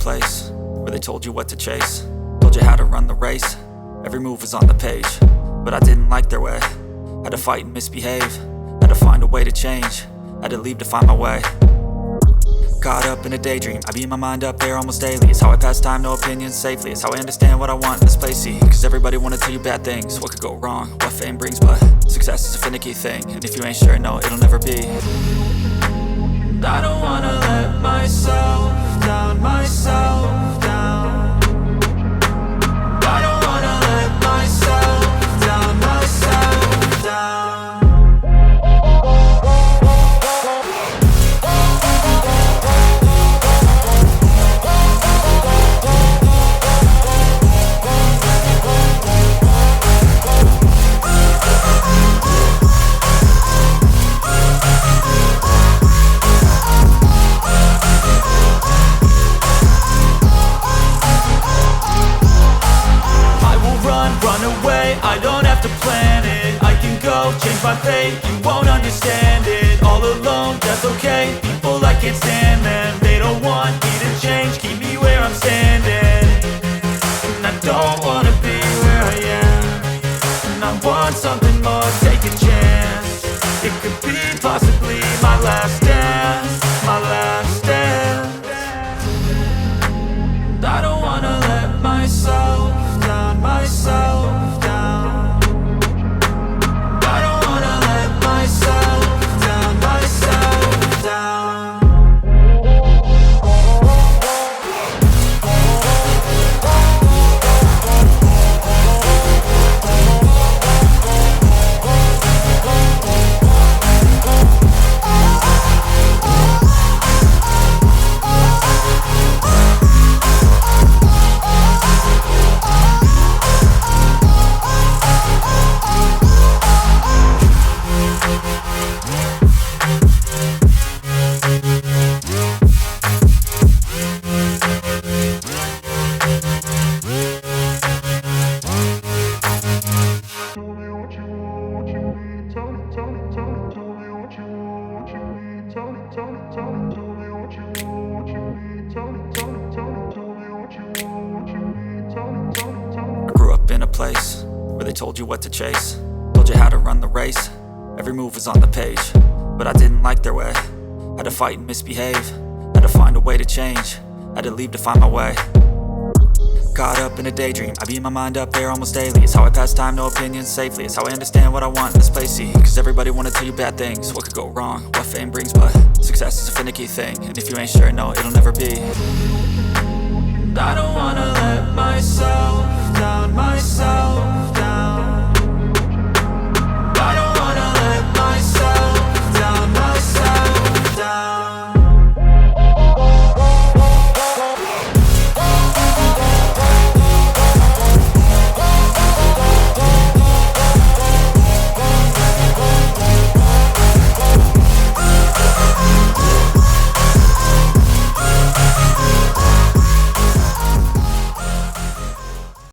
place where they told you what to chase, told you how to run the race. Every move was on the page, but I didn't like their way. Had to fight and misbehave, had to find a way to change, had to leave to find my way. Caught up in a daydream, I beat my mind up there almost daily. It's how I pass time, no opinions safely. It's how I understand what I want in this place, see. Cause everybody wanna tell you bad things, what could go wrong, what fame brings. But success is a finicky thing, and if you ain't sure, no, it'll never be. I don't wanna let myself down, myself down. I don't wanna let myself down, myself down. Run away, I don't have to plan it. I can go, change my fate, you won't understand it. All alone, that's okay, people I can't stand them. They don't want me to change, keep me where I'm standing. And I don't wanna be where I am, and I want something more, take a chance. It could be possibly my last dance, my last dance. And I don't wanna let myself down, myself down. I don't wanna let myself down, myself down. I grew up in a place where they told you what to chase, told you how to run the race. Every move was on the page, but I didn't like their way. Had to fight and misbehave, had to find a way to change, had to leave to find my way. Caught up in a daydream, I beat my mind up there almost daily. It's how I pass time, no opinions safely. It's how I understand what I want in this place, see. Cause everybody wanna tell you bad things, what could go wrong, what fame brings. But success is a finicky thing, and if you ain't sure, no, it'll never be. I don't wanna let myself down, myself down. I don't wanna let myself